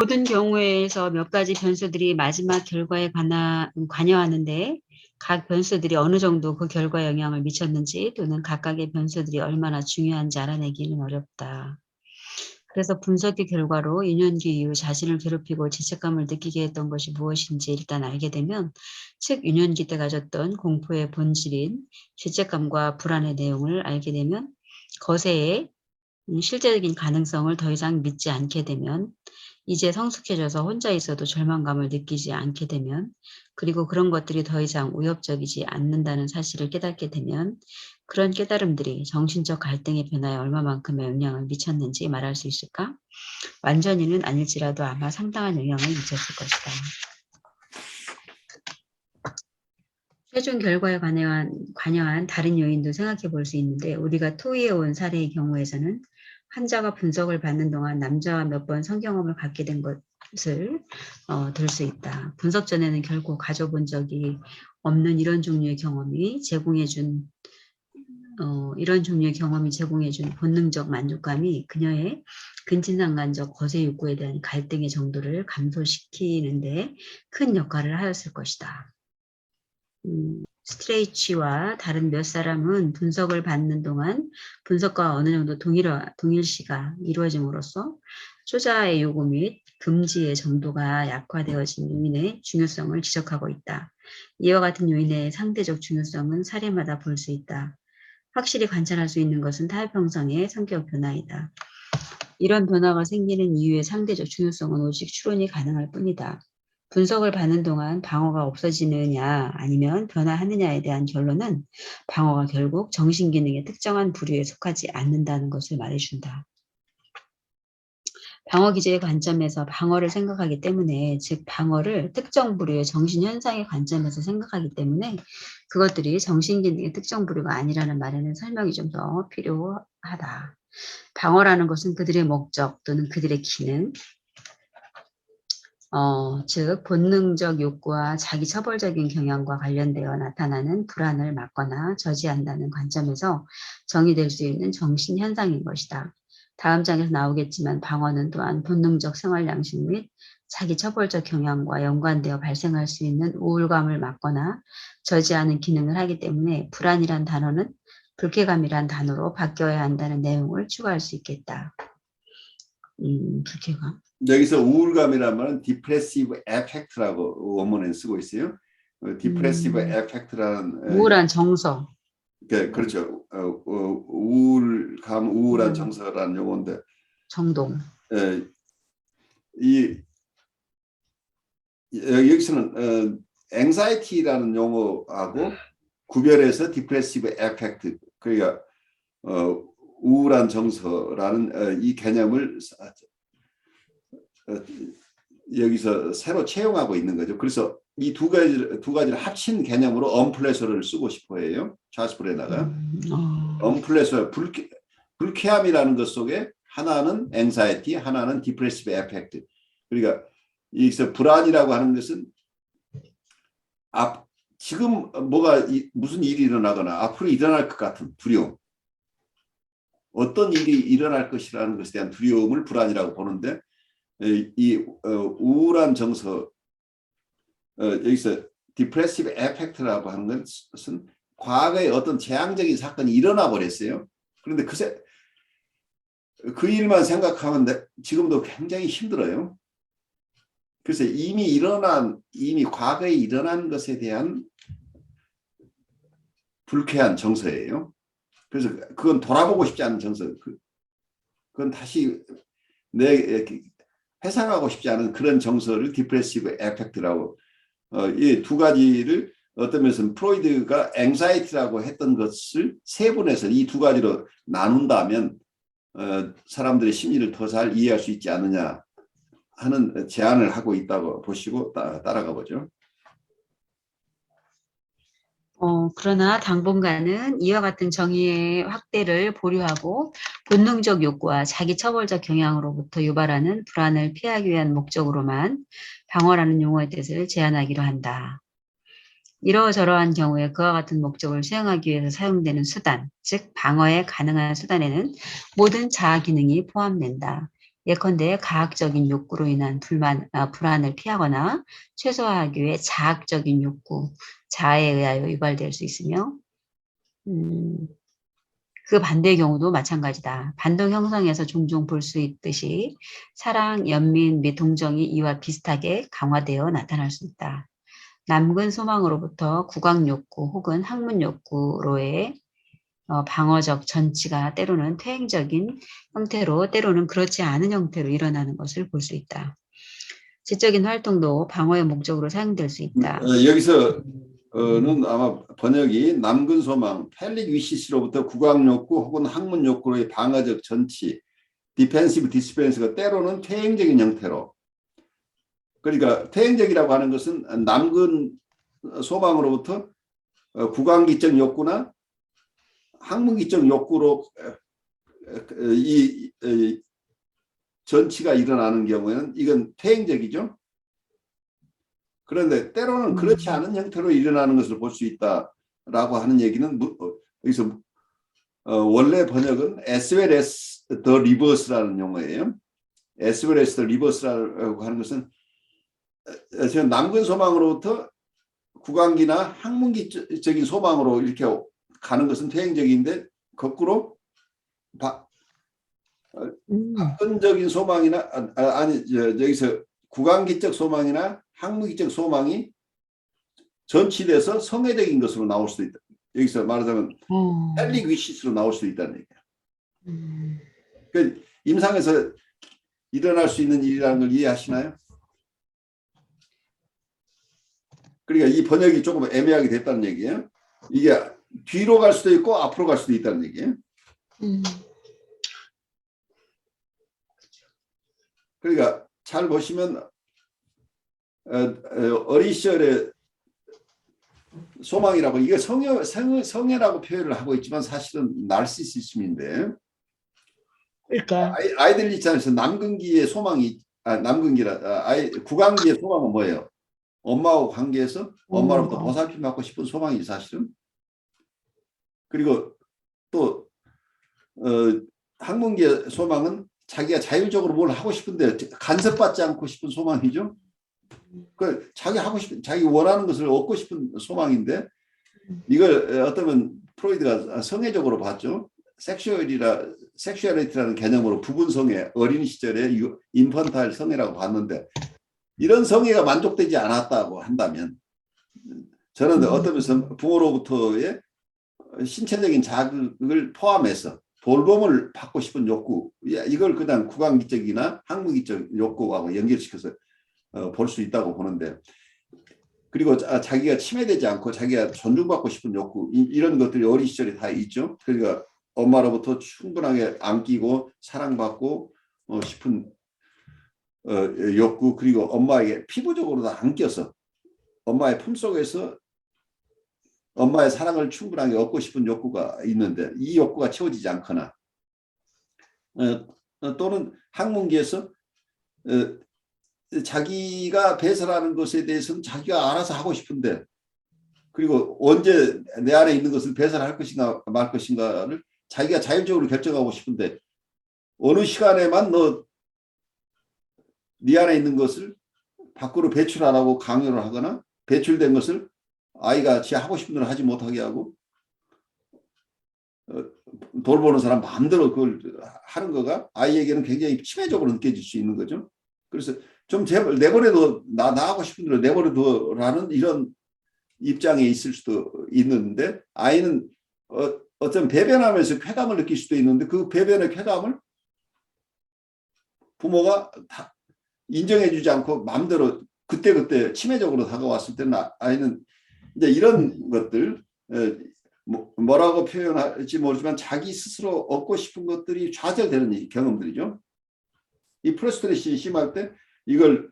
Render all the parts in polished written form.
모든 경우에서 몇 가지 변수들이 마지막 결과에 관여하는데 각 변수들이 어느 정도 그 결과에 영향을 미쳤는지 또는 각각의 변수들이 얼마나 중요한지 알아내기는 어렵다. 그래서 분석의 결과로 유년기 이후 자신을 괴롭히고 죄책감을 느끼게 했던 것이 무엇인지 일단 알게 되면, 즉 유년기 때 가졌던 공포의 본질인 죄책감과 불안의 내용을 알게 되면, 거세의 실제적인 가능성을 더 이상 믿지 않게 되면, 이제 성숙해져서 혼자 있어도 절망감을 느끼지 않게 되면, 그리고 그런 것들이 더 이상 위협적이지 않는다는 사실을 깨닫게 되면, 그런 깨달음들이 정신적 갈등의 변화에 얼마만큼의 영향을 미쳤는지 말할 수 있을까? 완전히는 아닐지라도 아마 상당한 영향을 미쳤을 것이다. 최종 결과에 관여한 다른 요인도 생각해 볼 수 있는데, 우리가 토의해온 사례의 경우에서는 환자가 분석을 받는 동안 남자와 몇 번 성경험을 갖게 된 것을 들 수 있다. 분석 전에는 결코 가져본 적이 없는 이런 종류의 경험이 제공해준 본능적 만족감이 그녀의 근친상간적 거세 욕구에 대한 갈등의 정도를 감소시키는데 큰 역할을 하였을 것이다. 스트레이치와 다른 몇 사람은 분석을 받는 동안 분석과 어느 정도 동일시가 이루어짐으로써 초자의 요구 및 금지의 정도가 약화되어진 요인의 중요성을 지적하고 있다. 이와 같은 요인의 상대적 중요성은 사례마다 볼 수 있다. 확실히 관찰할 수 있는 것은 타협 형성의 성격 변화이다. 이런 변화가 생기는 이유의 상대적 중요성은 오직 추론이 가능할 뿐이다. 분석을 받는 동안 방어가 없어지느냐 아니면 변화하느냐에 대한 결론은 방어가 결국 정신기능의 특정한 부류에 속하지 않는다는 것을 말해준다. 방어기제의 관점에서 방어를 생각하기 때문에, 즉 방어를 특정 부류의 정신현상의 관점에서 생각하기 때문에 그것들이 정신기능의 특정 부류가 아니라는 말에는 설명이 좀 더 필요하다. 방어라는 것은 그들의 목적 또는 그들의 기능, 즉 본능적 욕구와 자기 처벌적인 경향과 관련되어 나타나는 불안을 막거나 저지한다는 관점에서 정의될 수 있는 정신현상인 것이다. 다음 장에서 나오겠지만 방어는 또한 본능적 생활 양식 및 자기 처벌적 경향과 연관되어 발생할 수 있는 우울감을 막거나 저지하는 기능을 하기 때문에 불안이란 단어는 불쾌감이란 단어로 바뀌어야 한다는 내용을 추가할 수 있겠다. 불쾌감. 여기서 우울감이란 말은 디프레시브 에펙트라고 원문에 쓰고 있어요. 디프레시브 에펙트라는 우울한 정서. 그렇죠. 우울감, 우울한 정서라는 용어인데 정동. 여기서는 anxiety라는 용어하고 구별해서 디프레시브 에펙트, 그러니까 우울한 정서라는 이 개념을 여기서 새로 채용하고 있는 거죠. 그래서 이 두 가지를 합친 개념으로 언플레저를 쓰고 싶어 해요. 찰스 브레너가. 언플레저, 불쾌함이라는 것 속에 하나는 anxiety, 하나는 depressive affect. 그러니까 여기서 불안이라고 하는 것은 지금 무슨 일이 일어나거나 앞으로 일어날 것 같은 두려움, 어떤 일이 일어날 것이라는 것에 대한 두려움을 불안이라고 보는데, 이 우울한 정서, 여기서 디프레시브 에펙트라고 하는 것은 과거에 어떤 재앙적인 사건이 일어나 버렸어요. 그런데 그 일만 생각하면 지금도 굉장히 힘들어요. 그래서 이미 과거에 일어난 것에 대한 불쾌한 정서예요. 그래서 그건 돌아보고 싶지 않은 정서, 그건 다시 회상하고 싶지 않은 그런 정서를 디프레시브 에펙트라고, 이 두 가지를 어떤 면에서는 프로이드가 앵사이티라고 했던 것을 세분해서 이 두 가지로 나눈다면 사람들의 심리를 더 잘 이해할 수 있지 않느냐 하는 제안을 하고 있다고 보시고 따라가 보죠. 그러나 당분간은 이와 같은 정의의 확대를 보류하고 본능적 욕구와 자기 처벌적 경향으로부터 유발하는 불안을 피하기 위한 목적으로만 방어라는 용어의 뜻을 제한하기로 한다. 이러저러한 경우에 그와 같은 목적을 수행하기 위해서 사용되는 수단, 즉 방어에 가능한 수단에는 모든 자아 기능이 포함된다. 예컨대 가학적인 욕구로 인한 불안을 피하거나 최소화하기 위해 자학적인 욕구, 자아에 의하여 유발될 수 있으며 그 반대의 경우도 마찬가지다. 반동 형성에서 종종 볼 수 있듯이 사랑, 연민 및 동정이 이와 비슷하게 강화되어 나타날 수 있다. 남근 소망으로부터 국악 욕구 혹은 학문 욕구로의 방어적 전치가 때로는 퇴행적인 형태로 때로는 그렇지 않은 형태로 일어나는 것을 볼 수 있다. 지적인 활동도 방어의 목적으로 사용될 수 있다. 여기서는 아마 번역이 남근 소망, 펠릭 위시스로부터 국악 욕구 혹은 학문 욕구로의 방어적 전치, 디펜시브 디스펜스가 때로는 퇴행적인 형태로. 그러니까 퇴행적이라고 하는 것은 남근 소망으로부터 국악기적 욕구나 학문기적 욕구로 이 전치가 일어나는 경우에는 이건 퇴행적이죠. 그런데 때로는 그렇지 않은 형태로 일어나는 것을 볼 수 있다라고 하는 얘기는 여기서 원래 번역은 as well as the reverse라는 용어예요. as well as the reverse라고 하는 것은 지금 남근 소망으로부터 국악기나 학문기적인 소망으로 이렇게 가는 것은 퇴행적인데 거꾸로 학문적인 소망이나 여기서 국악기적 소망이나 학문기적 소망이 전치돼서 성애적인 것으로 나올 수도 있다. 여기서 말하자면 펠릭 위시스로 나올 수도 있다는 얘기예요. 그러니까 임상에서 일어날 수 있는 일이라는 걸 이해하시나요? 그러니까 이 번역이 조금 애매하게 됐다는 얘기예요. 이게 뒤로 갈 수도 있고 앞으로 갈 수도 있다는 얘기예요. 그러니까 잘 보시면 어린 시절에 소망이라고 이게 성애라고 표현을 하고 있지만 사실은 나르시시즘인데 그러니까 아이들 입장에서 남근기의 소망이 국악기의 소망은 뭐예요? 엄마하고 관계에서 엄마로부터 보살핌 받고 싶은 소망이지 사실은. 그리고 또 학문기의 소망은 자기가 자율적으로 뭘 하고 싶은데 간섭받지 않고 싶은 소망이죠. 그 자기 원하는 것을 얻고 싶은 소망인데 이걸 어쩌면 프로이드가 성애적으로 봤죠. 섹슈얼리티라는 개념으로 부분 성애, 어린 시절에 인펀타일 성애라고 봤는데 이런 성애가 만족되지 않았다고 한다면 저는 어떤 면에서 부모로부터의 신체적인 자극을 포함해서 돌봄을 받고 싶은 욕구, 이걸 그냥 국악기적이나 학문기적 욕구하고 연결시켜서 볼 수 있다고 보는데, 그리고 자기가 침해되지 않고 자기가 존중받고 싶은 욕구, 이런 것들이 어린 시절에 다 있죠. 그러니까 엄마로부터 충분하게 안기고 사랑받고 싶은 욕구, 그리고 엄마에게 피부적으로도 안겨서 엄마의 품속에서 엄마의 사랑을 충분하게 얻고 싶은 욕구가 있는데 이 욕구가 채워지지 않거나 또는 학문기에서 자기가 배설하는 것에 대해서는 자기가 알아서 하고 싶은데 그리고 언제 내 안에 있는 것을 배설할 것인가 말 것인가를 자기가 자율적으로 결정하고 싶은데 어느 시간에만 네 안에 있는 것을 밖으로 배출하라고 강요를 하거나 배출된 것을 아이가 지 하고 싶은 대로 하지 못하게 하고 돌보는 사람 마음대로 그걸 하는 거가 아이에게는 굉장히 치매적으로 느껴질 수 있는 거죠. 그래서 좀 제발 내버려둬, 나 하고 싶은 대로 내버려둬라는 이런 입장에 있을 수도 있는데 아이는 어떤 배변하면서 쾌감을 느낄 수도 있는데 그 배변의 쾌감을 부모가 다 인정해주지 않고 마음대로 그때그때 치매적으로 다가왔을 때는 아이는 이제 이런 것들 뭐라고 표현할지 모르지만 자기 스스로 얻고 싶은 것들이 좌절되는 경험들이죠. 이 프러스트레이션이 심할 때 이걸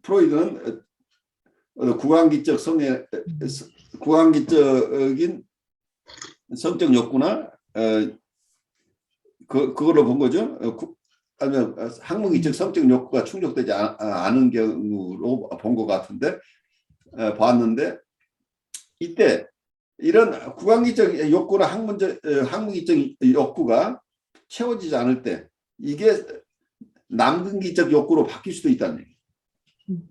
프로이드는 구강기적인 성적 욕구나 그걸로 본 거죠. 아니면 학문기적 성적 욕구가 충족되지 않은 경우로 본 것 같은데 봤는데 이때 이런 구강기적 욕구나 학문기적 욕구가 채워지지 않을 때 이게 남근기적 욕구로 바뀔 수도 있다는 얘기예요. 음.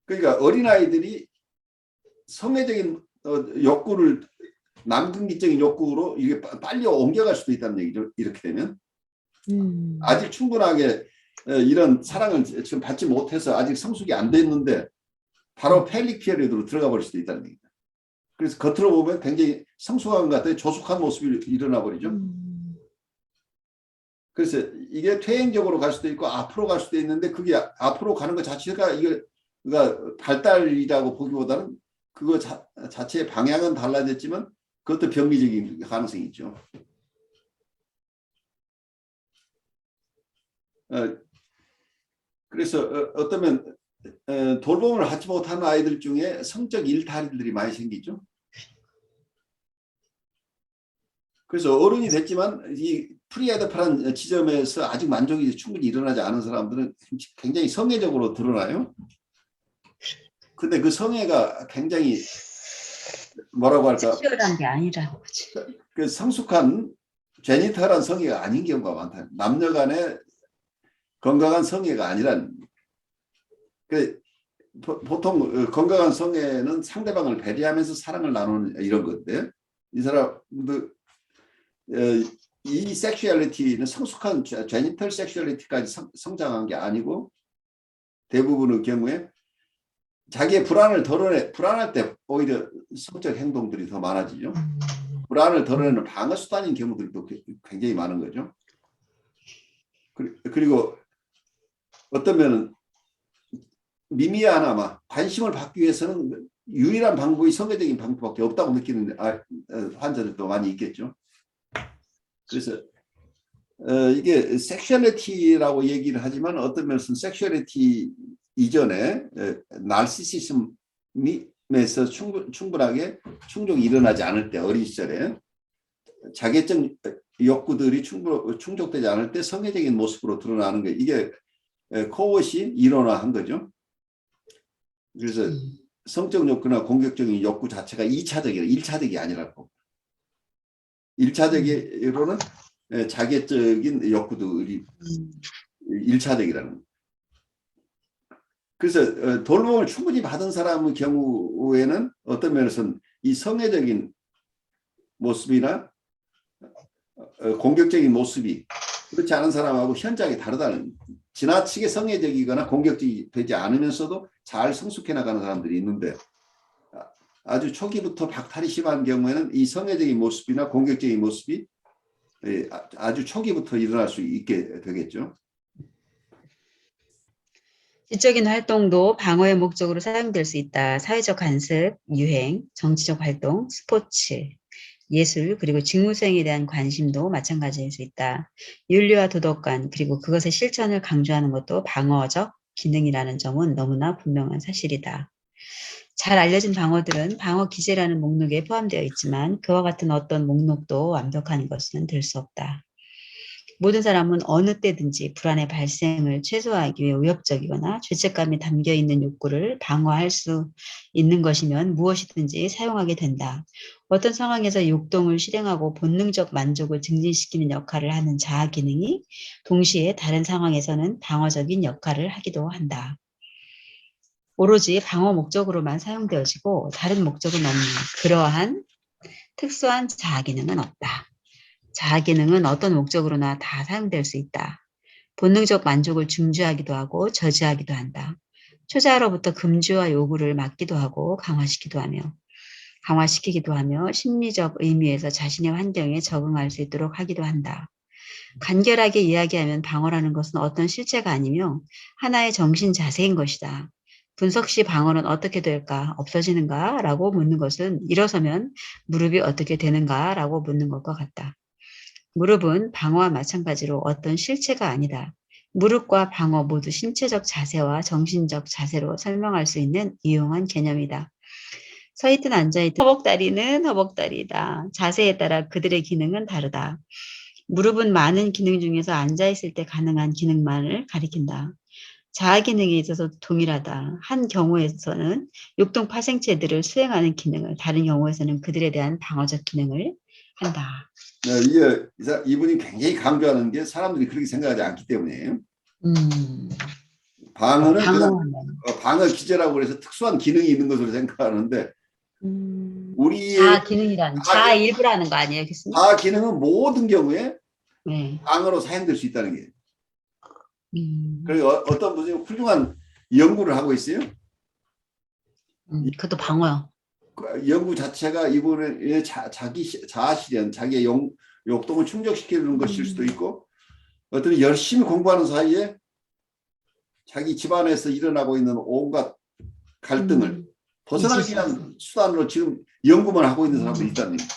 그러니까 어린아이들이 성애적인 욕구를 남근기적인 욕구로 이게 빨리 옮겨갈 수도 있다는 얘기죠. 이렇게 되면 아직 충분하게 이런 사랑을 지금 받지 못해서 아직 성숙이 안 됐는데 바로 펠릭 피어리드로 들어가 버릴 수도 있다는 얘기다. 그래서 겉으로 보면 굉장히 성숙한 것 같아요. 조숙한 모습이 일어나 버리죠. 그래서 이게 퇴행적으로 갈 수도 있고 앞으로 갈 수도 있는데 그게 앞으로 가는 것 자체가 이거 발달이라고 보기보다는 그거 자체의 방향은 달라졌지만 그것도 병리적인 가능성이 있죠. 그래서 어쩌면 돌봄을 하지 못하는 아이들 중에 성적 일탈들이 많이 생기죠. 그래서 어른이 됐지만 이 프리에더팔한 지점에서 아직 만족이 충분히 일어나지 않은 사람들은 굉장히 성애적으로 드러나요. 근데 그 성애가 굉장히 뭐라고 할까? 특별한 게 아니라는 거지. 그 성숙한 제니털한 성애가 아닌 경우가 많다. 남녀 간의 건강한 성애가 아니란. 그 보통 건강한 성애는 상대방을 배려하면서 사랑을 나누는 이런 건데 이 사람들 이 섹슈얼리티는 성숙한 제니털 섹슈얼리티까지 성장한 게 아니고 대부분의 경우에 자기의 불안을 불안할 때 오히려 성적 행동들이 더 많아지죠. 불안을 덜어내는 방어 수단인 경우들도 굉장히 많은 거죠. 그리고 어떤 면은 미미하나마 관심을 받기 위해서는 유일한 방법이 성애적인 방법밖에 없다고 느끼는 환자들도 많이 있겠죠. 그래서 이게 섹슈얼리티라고 얘기를 하지만 어떤 면에서는 섹슈얼리티 이전에 나르시시즘에서 충분하게 충족이 일어나지 않을 때 어린 시절에 자기적 욕구들이 충족되지 않을 때 성애적인 모습으로 드러나는 게 이게 코엇이 일원화한 거죠. 그래서 성적 욕구나 공격적인 욕구 자체가 2차적이라 1차적이 아니라고. 1차적으로는 자기적인 욕구들이 1차적이라는. 그래서 돌봄을 충분히 받은 사람의 경우에는 어떤 면에서는 이 성애적인 모습이나 공격적인 모습이 그렇지 않은 사람하고 현저하게 다르다는, 지나치게 성애적이거나 공격적이 되지 않으면서도 잘 성숙해 나가는 사람들이 있는데 아주 초기부터 박탈이 심한 경우에는 이 성애적인 모습이나 공격적인 모습이 아주 초기부터 일어날 수 있게 되겠죠. 지적인 활동도 방어의 목적으로 사용될 수 있다. 사회적 간섭, 유행, 정치적 활동, 스포츠, 예술, 그리고 직무수행에 대한 관심도 마찬가지일 수 있다. 윤리와 도덕관, 그리고 그것의 실천을 강조하는 것도 방어적 기능이라는 점은 너무나 분명한 사실이다. 잘 알려진 방어들은 방어 기제라는 목록에 포함되어 있지만 그와 같은 어떤 목록도 완벽한 것은 될 수 없다. 모든 사람은 어느 때든지 불안의 발생을 최소화하기 위해 위협적이거나 죄책감이 담겨있는 욕구를 방어할 수 있는 것이면 무엇이든지 사용하게 된다. 어떤 상황에서 욕동을 실행하고 본능적 만족을 증진시키는 역할을 하는 자아 기능이 동시에 다른 상황에서는 방어적인 역할을 하기도 한다. 오로지 방어 목적으로만 사용되어지고 다른 목적은 없는 그러한 특수한 자아 기능은 없다. 자아 기능은 어떤 목적으로나 다 사용될 수 있다. 본능적 만족을 중지하기도 하고 저지하기도 한다. 초자아로부터 금주와 요구를 막기도 하고 강화시키기도 하며 심리적 의미에서 자신의 환경에 적응할 수 있도록 하기도 한다. 간결하게 이야기하면 방어라는 것은 어떤 실체가 아니며 하나의 정신 자세인 것이다. 분석 시 방어는 어떻게 될까? 없어지는가? 라고 묻는 것은 일어서면 무릎이 어떻게 되는가? 라고 묻는 것과 같다. 무릎은 방어와 마찬가지로 어떤 실체가 아니다. 무릎과 방어 모두 신체적 자세와 정신적 자세로 설명할 수 있는 유용한 개념이다. 서있든 앉아있든 허벅다리는 허벅다리다. 자세에 따라 그들의 기능은 다르다. 무릎은 많은 기능 중에서 앉아있을 때 가능한 기능만을 가리킨다. 자아 기능에 있어서 동일하다. 한 경우에서는 육동 파생체들을 수행하는 기능을, 다른 경우에서는 그들에 대한 방어적 기능을 한다. 이분이 굉장히 강조하는 게 사람들이 그렇게 생각하지 않기 때문이에요. 음, 방어는 그냥 방어하면. 방어 기제라고 해서 특수한 기능이 있는 것으로 생각하는데 우리의 자아 기능이라는, 자아, 자아 일부라는 거 아니에요, 교수님? 자아 기능은 모든 경우에 네. 방어로 사용될 수 있다는 게. 음, 그리고 어떤 분이 훌륭한 연구를 하고 있어요. 그것도 방어요. 그 연구 자체가 이분의 자기 자아 실현, 자기의 욕동을 충족시키는 것일 수도 있고, 어떤 열심히 공부하는 사이에 자기 집안에서 일어나고 있는 온갖 갈등을 잊을 벗어나기 수 있어. 위한 수단으로 지금 연구만 하고 있는 사람들이 있다는 얘기예요.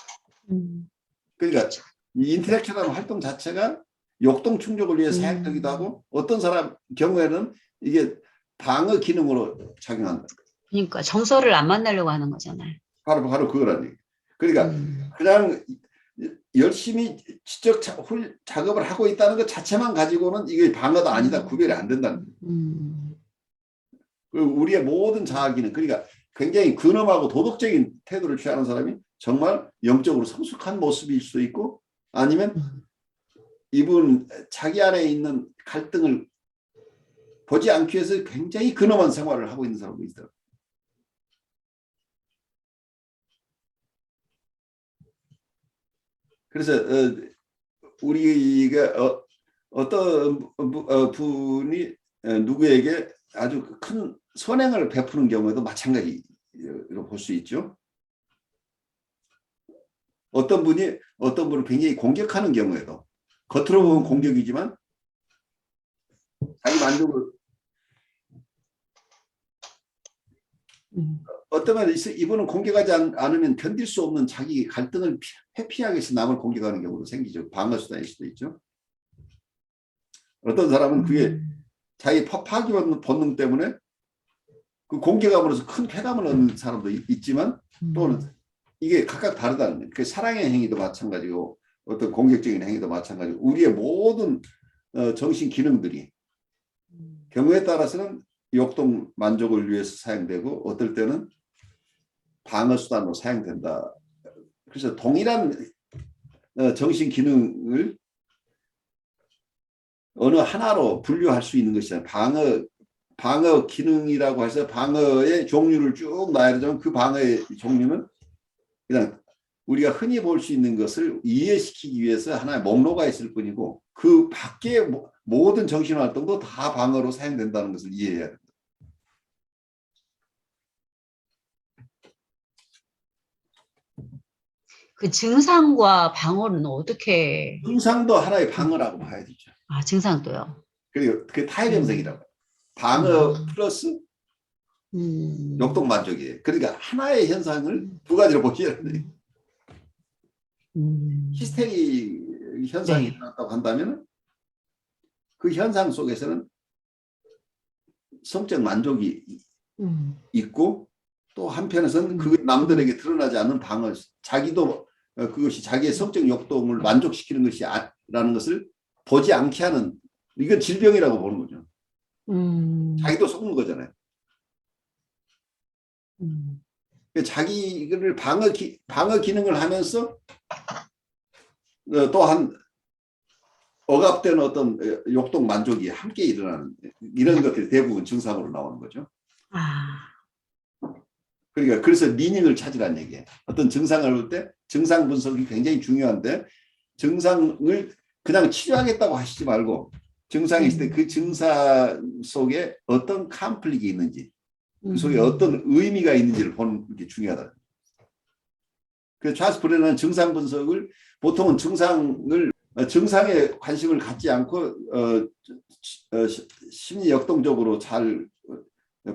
음, 그러니까 이 인텔렉츄얼한 활동 자체가 욕동 충족을 위해 사용되기도 하고 어떤 사람 경우에는 이게 방어 기능으로 작용한다. 그러니까 정서를 안 만나려고 하는 거잖아요. 바로 그거라는 얘기예요. 그러니까 음, 그냥 열심히 지적 작업을 하고 있다는 것 자체만 가지고는 이게 방어다 아니다 구별이 안 된다는 거예요. 음, 우리의 모든 자아기는 그러니까 굉장히 근엄하고 도덕적인 태도를 취하는 사람이 정말 영적으로 성숙한 모습일 수도 있고 아니면 이분 자기 안에 있는 갈등을 보지 않기 위해서 굉장히 근엄한 생활을 하고 있는 사람도 있더라고요. 그래서 우리가 어떤 분이 누구에게 아주 큰 선행을 베푸는 경우에도 마찬가지로 볼 수 있죠. 어떤 분을 굉장히 공격하는 경우에도 겉으로 보면 공격이지만 자기 만족을 어쩌면 이분은 공격하지 않으면 견딜 수 없는 자기 갈등을 회피하기 위해서 남을 공격하는 경우도 생기죠. 방어 수단일 수도 있죠. 어떤 사람은 그게 자기 파기 본능 때문에 그 공격함으로써 큰 쾌감을 얻는 사람도 있지만 또는 이게 각각 다르다는 거예요. 그 사랑의 행위도 마찬가지고 어떤 공격적인 행위도 마찬가지고 우리의 모든 정신 기능들이 경우에 따라서는 욕동 만족을 위해서 사용되고 어떨 때는 방어 수단으로 사용된다. 그래서 동일한 정신 기능을 어느 하나로 분류할 수 있는 것이잖아요. 방어 기능이라고 해서 방어의 종류를 쭉 나열하자면 그 방어의 종류는 그냥 우리가 흔히 볼 수 있는 것을 이해시키기 위해서 하나의 목록가 있을 뿐이고 그 밖의 모든 정신활동도 다 방어로 사용된다는 것을 이해해야 됩니다. 그 증상과 방어는 어떻게, 증상도 하나의 방어라고 봐야 되죠. 증상도요. 그리고 그 타입 음, 형성이라고 해요. 방어 음, 플러스 음, 역동 만족이에요. 그러니까 하나의 현상을 두 가지로 보시는 거예요. 음, 히스테리 현상이 네. 일어났다고 한다면 그 현상 속에서는 성적 만족이 음, 있고 또 한편에서는 그 음, 남들에게 드러나지 않는 방어, 자기도 그것이 자기의 성적 욕동을 만족시키는 것이라는 것을 보지 않게 하는 이건 질병이라고 보는 거죠. 음, 자기도 속는 거잖아요. 음, 자기를 방어 기능을 하면서 또한 억압된 어떤 욕동 만족이 함께 일어나는 이런 것들이 대부분 증상으로 나오는 거죠. 아, 그러니까 그래서 미닝을 찾으라는 얘기예요. 어떤 증상을 볼 때 증상 분석이 굉장히 중요한데 증상을 그냥 치료하겠다고 하시지 말고 증상이 있을 때 그 증상 속에 어떤 컴플릭이 있는지 그 속에 어떤 의미가 있는지를 보는 게 중요하다. 그래서 찰스 브레너는 증상 분석을 보통은 증상에 관심을 갖지 않고 심리 역동적으로 잘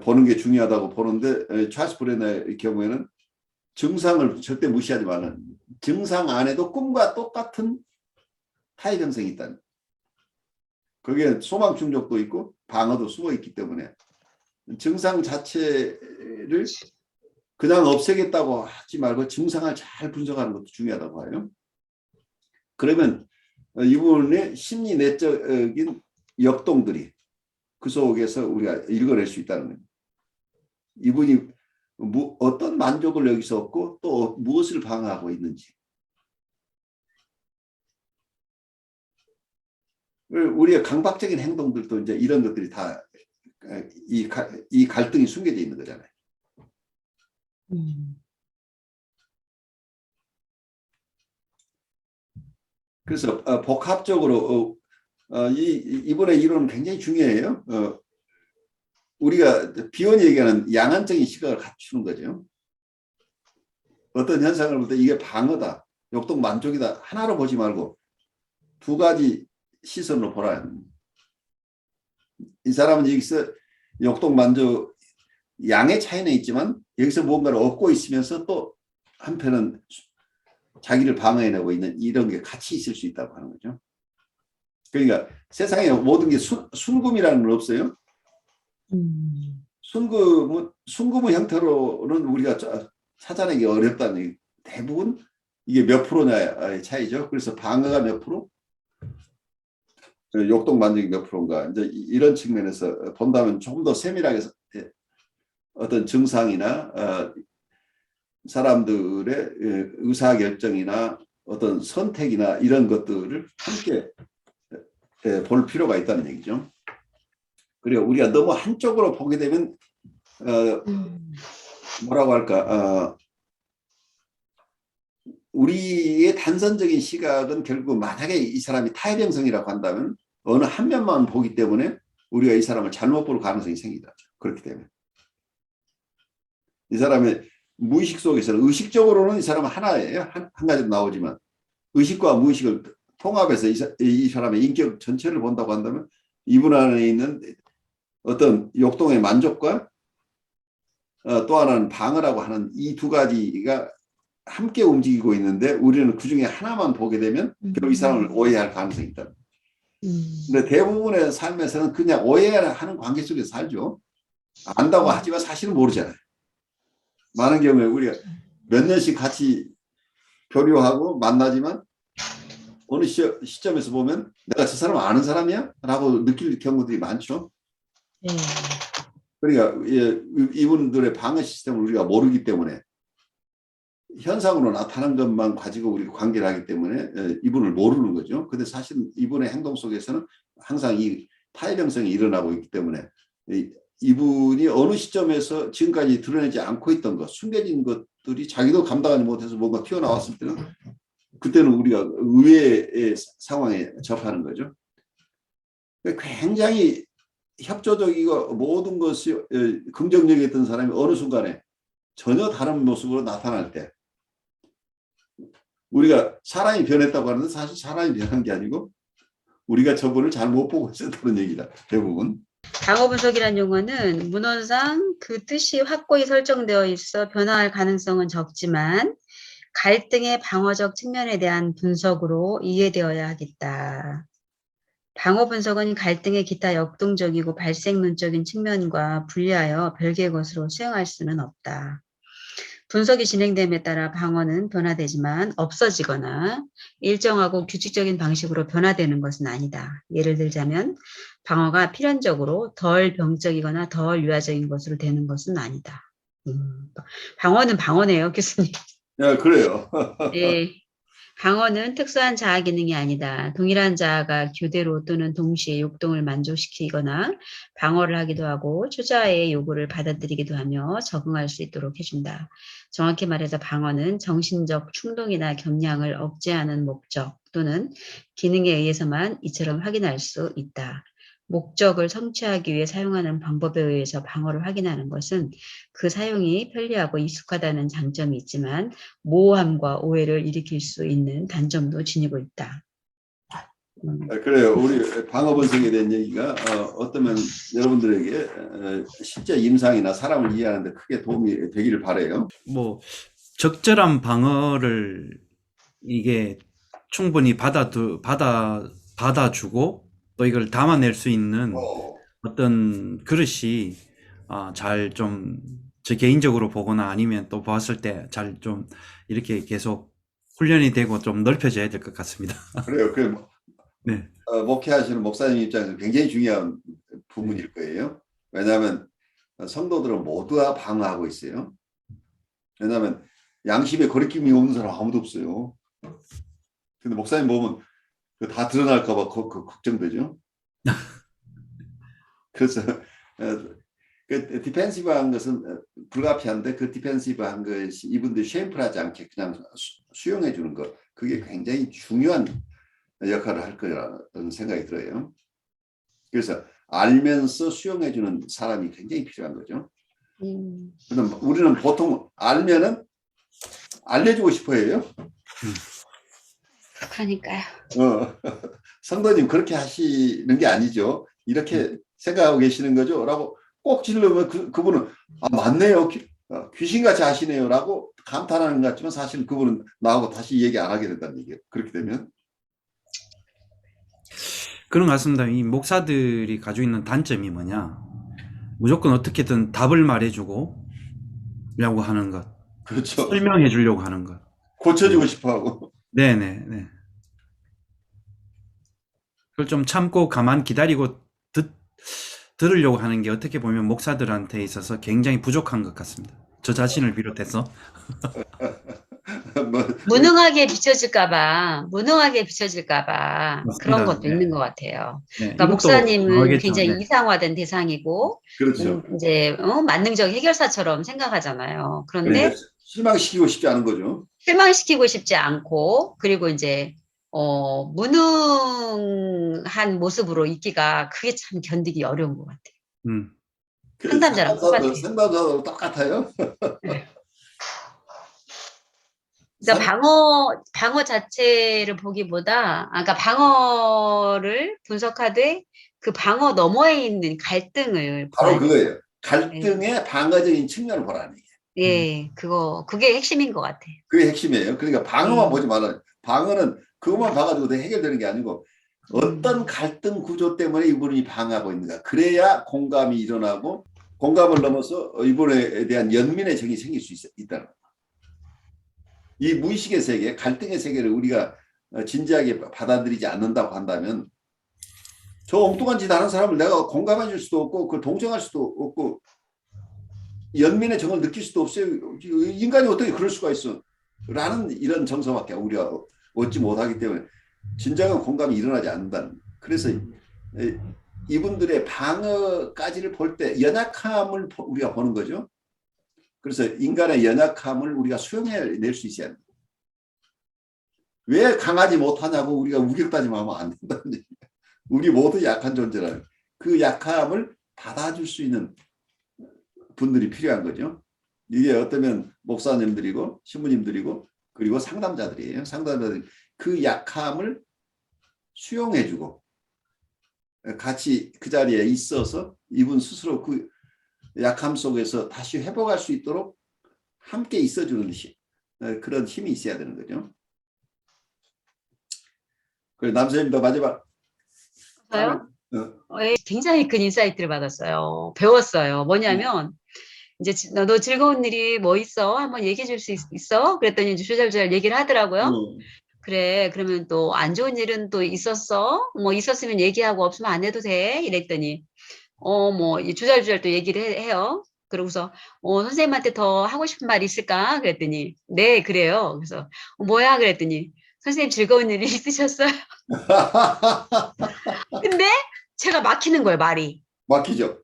보는 게 중요하다고 보는데 찰스 브레너의 경우에는 증상을 절대 무시하지 말라는 증상 안에도 꿈과 똑같은 타입 형성이 있다는 거기에 소망 충족도 있고 방어도 숨어 있기 때문에 증상 자체를 그냥 없애겠다고 하지 말고 증상을 잘 분석하는 것도 중요하다고 봐요. 그러면 이분의 심리 내적인 역동들이 그 속에서 우리가 읽어낼 수 있다는 거예요. 이분이 어떤 만족을 여기서 얻고 또 무엇을 방어하고 있는지 우리의 강박적인 행동들도 이제 이런 것들이 다 이 갈등이 숨겨져 있는 거잖아요. 그래서 복합적으로 이번에 이론은 굉장히 중요해요. 우리가 비원이 얘기하는 양안적인 시각을 갖추는 거죠. 어떤 현상을 볼 때 이게 방어다, 역동 만족이다 하나로 보지 말고 두 가지 시선으로 보라. 이 사람은 여기서 역동 만족 양의 차이는 있지만 여기서 무언가를 얻고 있으면서 또 한편은 자기를 방어해내고 있는 이런 게 같이 있을 수 있다고 하는 거죠. 그러니까 세상에 모든 게 순금이라는 건 없어요. 순금의 형태로는 우리가 찾아내기 어렵다는 얘기. 대부분 이게 몇 프로냐의 차이죠. 그래서 방어가 몇 프로, 역동 만족이 몇 프로인가. 이제 이런 측면에서 본다면 조금 더 세밀하게 어떤 증상이나 사람들의 의사결정이나 어떤 선택이나 이런 것들을 함께 볼 필요가 있다는 얘기죠. 그리고 우리가 너무 한쪽으로 보게 되면 뭐라고 할까, 우리의 단선적인 시각은 결국 만약에 이 사람이 타협형성이라고 한다면 어느 한 면만 보기 때문에 우리가 이 사람을 잘못 볼 가능성이 생기죠. 그렇기 때문에 이 사람의 무의식 속에서는 의식적으로는 이 사람은 하나예요. 한 가지로 나오지만 의식과 무의식을 통합해서 이 사람의 인격 전체를 본다고 한다면 이분 안에 있는 어떤 역동의 만족과 또 하나는 방어라고 하는 이 두 가지가 함께 움직이고 있는데 우리는 그중에 하나만 보게 되면 결국 이 사람을 오해할 가능성이 있다. 근데 대부분의 삶에서는 그냥 오해하는 관계 속에서 살죠. 안다고 하지만 사실은 모르잖아요. 많은 경우에 우리가 몇 년씩 같이 교류하고 만나지만 어느 시점에서 보면 내가 저 사람 아는 사람이야? 라고 느낄 경우들이 많죠. 그러니까 이분들의 방어 시스템을 우리가 모르기 때문에 현상으로 나타난 것만 가지고 우리가 관계를 하기 때문에 이분을 모르는 거죠. 근데 사실 이분의 행동 속에서는 항상 이 타협형성이 일어나고 있기 때문에 이분이 어느 시점에서 지금까지 드러내지 않고 있던 것, 숨겨진 것들이 자기도 감당하지 못해서 뭔가 튀어나왔을 때는 그때는 우리가 의외의 상황에 접하는 거죠. 굉장히 협조적이고 모든 것이 긍정적이었던 사람이 어느 순간에 전혀 다른 모습으로 나타날 때 우리가 사람이 변했다고 하는데 사실 사람이 변한 게 아니고 우리가 저분을 잘 못 보고 있었다는 얘기다. 대부분. 방어 분석이라는 용어는 문헌상 그 뜻이 확고히 설정되어 있어 변화할 가능성은 적지만 갈등의 방어적 측면에 대한 분석으로 이해되어야 하겠다. 방어 분석은 갈등의 기타 역동적이고 발생론적인 측면과 분리하여 별개의 것으로 수용할 수는 없다. 분석이 진행됨에 따라 방어는 변화되지만 없어지거나 일정하고 규칙적인 방식으로 변화되는 것은 아니다. 예를 들자면 방어가 필연적으로 덜 병적이거나 덜 유아적인 것으로 되는 것은 아니다. 방어는 방어네요, 교수님. 야, 그래요. 예. 방어는 특수한 자아 기능이 아니다. 동일한 자아가 교대로 또는 동시에 욕동을 만족시키거나 방어를 하기도 하고 초자아의 요구를 받아들이기도 하며 적응할 수 있도록 해준다. 정확히 말해서 방어는 정신적 충동이나 경향을 억제하는 목적 또는 기능에 의해서만 이처럼 확인할 수 있다. 목적을 성취하기 위해 사용하는 방법에 의해서 방어를 확인하는 것은 그 사용이 편리하고 익숙하다는 장점이 있지만 모호함과 오해를 일으킬 수 있는 단점도 지니고 있다. 그래요. 우리 방어 분석에 대한 얘기가 어쩌면 여러분들에게 실제 임상이나 사람을 이해하는 데 크게 도움이 되기를 바라요. 뭐 적절한 방어를 이게 충분히 받아주고 또 이걸 담아낼 수 있는 어떤 그릇이 잘 좀 저 개인적으로 보거나 아니면 또 봤을 때 잘 좀 이렇게 계속 훈련이 되고 좀 넓혀져야 될 것 같습니다. 그래요. 네. 목회하시는 목사님 입장에서 굉장히 중요한 부분일 거예요. 왜냐하면 성도들은 모두 다 방어하고 있어요. 왜냐하면 양심에 거리낌이 없는 사람 아무도 없어요. 근데 목사님 보면 다 드러날까 봐 걱정되죠. 그래서 그 디펜시브한 것은 불가피한데 그 디펜시브한 것이 이분들이 쉐임풀하지 않게 그냥 수용해 주는 것, 그게 굉장히 중요한 역할을 할 거라는 생각이 들어요. 그래서 알면서 수용해 주는 사람이 굉장히 필요한 거죠. 그럼 우리는 보통 알면은 알려주고 싶어 해요. 그러니까요. 성도님 그렇게 하시는 게 아니죠. 이렇게 생각하고 계시는 거죠. 라고 꼭 질러면 그분은 맞네요. 귀신같이 하시네요. 라고 감탄하는 것 같지만 사실 그분은 나하고 다시 얘기 안 하게 된다는 얘기예요. 그렇게 되면. 그런 것 같습니다. 이 목사들이 가지고 있는 단점이 뭐냐? 무조건 어떻게든 답을 말해주고 려고 하는 것, 그렇죠. 설명해 주려고 하는 것. 고쳐주고 싶어 하고. 네네. 그걸 좀 참고 가만 기다리고 들으려고 하는 게 어떻게 보면 목사들한테 있어서 굉장히 부족한 것 같습니다. 저 자신을 비롯해서. 뭐, 무능하게 비춰질까봐 그런 맞습니다. 것도 네. 있는 것 같아요. 네, 그러니까 이것도 목사님은 강하겠죠. 굉장히 네. 이상화된 대상이고, 그렇죠. 이제 만능적 해결사처럼 생각하잖아요. 그러니까 그런데 실망시키고 싶지 않은 거죠. 실망시키고 싶지 않고, 그리고 이제 무능한 모습으로 있기가 그게 참 견디기 어려운 것 같아요. 상담자랑 똑같아요. 상담자도 똑같아요. 그러니까 방어 자체를 보기보다, 그러니까 방어를 분석하되 그 방어 너머에 있는 갈등을 바로 봐야 돼요. 그거예요. 갈등의 방어적인 측면을 보라는 얘기예요. 예, 그게 핵심인 것 같아요. 그게 핵심이에요. 그러니까 방어만 예. 보지 말아요. 방어는 그것만 봐가지고 해결되는 게 아니고 어떤 갈등 구조 때문에 이분이 방어하고 있는가. 그래야 공감이 일어나고 공감을 넘어서 이분에 대한 연민의 정이 생길 수 있다는 거예요. 이 무의식의 세계, 갈등의 세계를 우리가 진지하게 받아들이지 않는다고 한다면 저 엉뚱한 짓 하는 사람을 내가 공감해 줄 수도 없고 그걸 동정할 수도 없고 연민의 정을 느낄 수도 없어요. 인간이 어떻게 그럴 수가 있어. 라는 이런 정서밖에 우리가 얻지 못하기 때문에 진정한 공감이 일어나지 않는다는. 그래서 이분들의 방어까지를 볼 때 연약함을 우리가 보는 거죠. 그래서 인간의 연약함을 우리가 수용해낼 수 있어야 합니다. 왜 강하지 못하냐고 우리가 우격다짐하면 안 된다는 얘기예요. 우리 모두 약한 존재라는 그 약함을 받아줄 수 있는 분들이 필요한 거죠. 이게 어쩌면 목사님들이고 신부님들이고 그리고 상담자들이에요. 상담자들이 그 약함을 수용해주고 같이 그 자리에 있어서 이분 스스로 그 약함 속에서 다시 회복할 수 있도록 함께 있어주는 그런 힘이 있어야 되는 거죠. 그리고 남선생님도 마지막. 저요? 굉장히 큰 인사이트를 받았어요. 배웠어요. 뭐냐면 이제 너 즐거운 일이 뭐 있어? 한번 얘기해 줄 수 있어? 그랬더니 이제 주절주절 얘기를 하더라고요. 그래, 그러면 또 안 좋은 일은 또 있었어? 뭐 있었으면 얘기하고 없으면 안 해도 돼? 이랬더니 뭐 주절주절 또 얘기를 해요. 그러고서 선생님한테 더 하고 싶은 말 있을까? 그랬더니 네, 그래요. 그래서 뭐야? 그랬더니 선생님 즐거운 일이 있으셨어요? 근데 제가 막히는 거예요, 말이. 막히죠.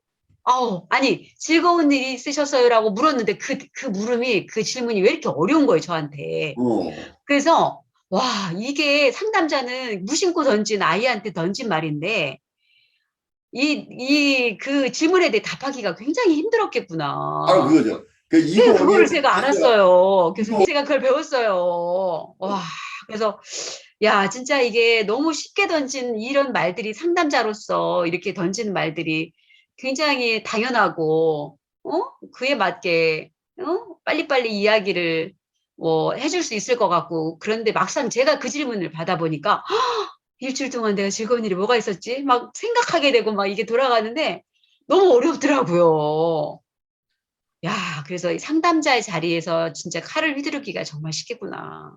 아니, 즐거운 일이 있으셨어요라고 물었는데 그 물음이, 그 질문이 왜 이렇게 어려운 거예요, 저한테. 그래서, 와, 이게 상담자는 무심코 던진 아이한테 던진 말인데, 그 질문에 대해 답하기가 굉장히 힘들었겠구나. 바로 그거죠. 그거를 제가 알았어요. 그래서 제가 그걸 배웠어요. 와, 그래서, 야, 진짜 이게 너무 쉽게 던진 이런 말들이 상담자로서 이렇게 던지는 말들이 굉장히 당연하고, 그에 맞게, 빨리빨리 이야기를 해줄 수 있을 것 같고, 그런데 막상 제가 그 질문을 받아보니까, 일주일 동안 내가 즐거운 일이 뭐가 있었지? 막 생각하게 되고 막 이게 돌아가는데 너무 어렵더라고요. 야, 그래서 이 상담자의 자리에서 진짜 칼을 휘두르기가 정말 쉽겠구나.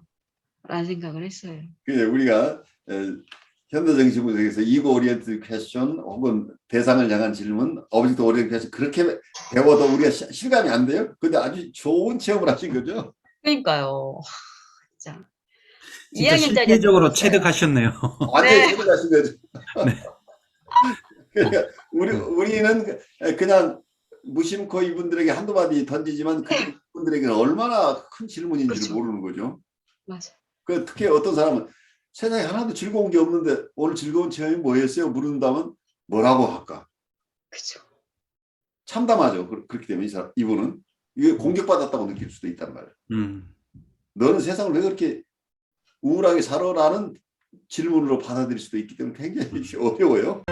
라는 생각을 했어요. 우리가 현대정신분석에서 이고 오리엔티드 퀘스천 혹은 대상을 향한 질문, 오브젝트 오리엔티드 퀘스천 그렇게 배워도 우리가 실감이 안 돼요. 근데 아주 좋은 체험을 하신 거죠. 그러니까요. 진짜. 진짜 2학년짜리였던 실제적으로 거 있어요. 체득하셨네요. 완전히 네. 체득하신 거죠. 네. 그러니까 우리는 그냥 무심코 이분들에게 한두 마디 던지지만 그분들에게는 얼마나 큰 질문인지를 그렇죠. 모르는 거죠. 맞아. 특히 어떤 사람은 세상에 하나도 즐거운 게 없는데 오늘 즐거운 체험이 뭐였어요? 물은다면 뭐라고 할까? 그죠. 참담하죠. 그렇기 때문에 이분은 이게 공격받았다고 느낄 수도 있단 말이에요. 너는 세상을 왜 그렇게 우울하게 살아라는 질문으로 받아들일 수도 있기 때문에 굉장히 어려워요.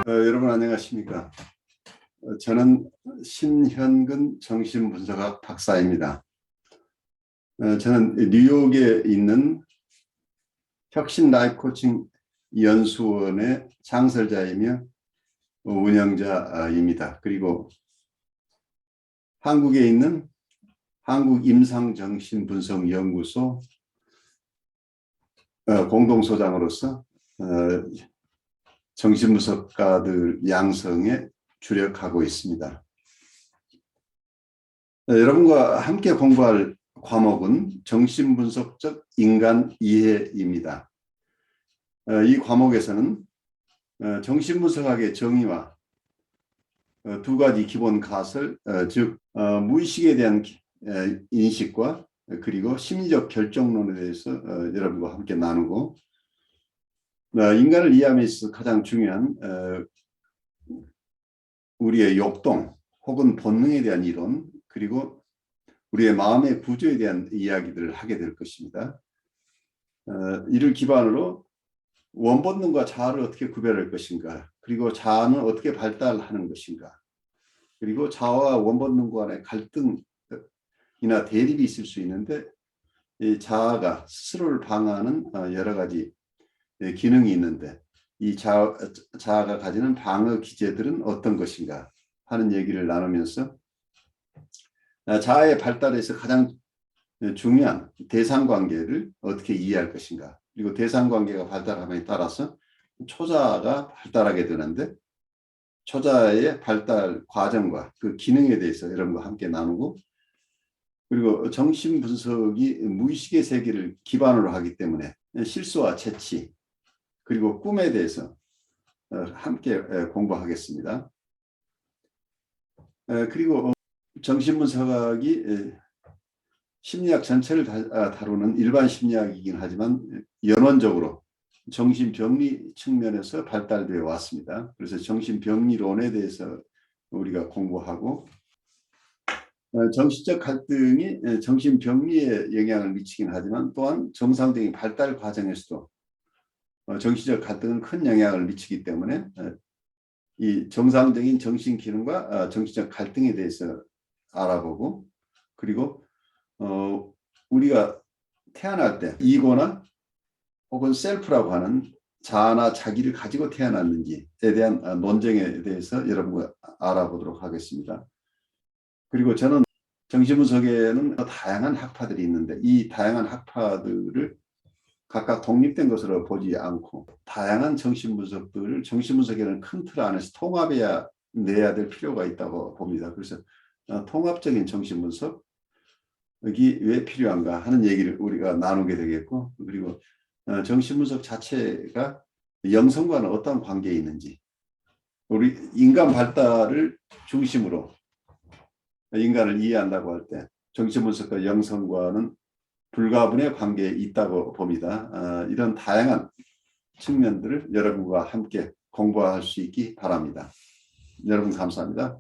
여러분 안녕하십니까? 저는 신현근 정신분석학 박사입니다. 저는 뉴욕에 있는 혁신 라이프 코칭 연수원의 창설자이며 운영자입니다. 그리고 한국에 있는 한국임상정신분석연구소 공동소장으로서 정신분석가들 양성에 주력하고 있습니다. 여러분과 함께 공부할 과목은 정신분석적 인간 이해입니다. 이 과목에서는 정신분석학의 정의와 두 가지 기본 가설, 즉 무의식에 대한 인식과 그리고 심리적 결정론에 대해서 여러분과 함께 나누고 인간을 이해함에 있어서 가장 중요한 우리의 욕동 혹은 본능에 대한 이론 그리고 우리의 마음의 구조에 대한 이야기들을 하게 될 것입니다. 이를 기반으로 원본능과 자아를 어떻게 구별할 것인가, 그리고 자아는 어떻게 발달하는 것인가, 그리고 자아와 원본능 간의 갈등이나 대립이 있을 수 있는데 이 자아가 스스로를 방어하는 여러 가지 기능이 있는데 이 자아가 가지는 방어 기제들은 어떤 것인가 하는 얘기를 나누면서 자아의 발달에서 가장 중요한 대상관계를 어떻게 이해할 것인가, 그리고 대상관계가 발달함에 따라서 초자아가 발달하게 되는데 초자아의 발달 과정과 그 기능에 대해서 여러분과 함께 나누고, 그리고 정신분석이 무의식의 세계를 기반으로 하기 때문에 실수와 재치 그리고 꿈에 대해서 함께 공부하겠습니다. 그리고 정신분석학이 심리학 전체를 다루는 일반 심리학이긴 하지만 연원적으로 정신병리 측면에서 발달되어 왔습니다. 그래서 정신병리론에 대해서 우리가 공부하고 정신적 갈등이 정신병리에 영향을 미치긴 하지만 또한 정상적인 발달 과정에서도 정신적 갈등은 큰 영향을 미치기 때문에 이 정상적인 정신 기능과 정신적 갈등에 대해서 알아보고, 그리고 우리가 태어날 때 이고나 혹은 셀프라고 하는 자아나 자기를 가지고 태어났는지에 대한 논쟁에 대해서 여러분과 알아보도록 하겠습니다. 그리고 저는 정신분석에는 다양한 학파들이 있는데 이 다양한 학파들을 각각 독립된 것으로 보지 않고 다양한 정신분석들을 정신분석이라는 큰 틀 안에서 통합해야 내야 될 필요가 있다고 봅니다. 그래서 통합적인 정신분석이 왜 필요한가 하는 얘기를 우리가 나누게 되겠고, 그리고 정신분석 자체가 영성과는 어떤 관계에 있는지, 우리 인간 발달을 중심으로 인간을 이해한다고 할 때 정신분석과 영성과는 불가분의 관계에 있다고 봅니다. 이런 다양한 측면들을 여러분과 함께 공부할 수 있기 바랍니다. 여러분 감사합니다.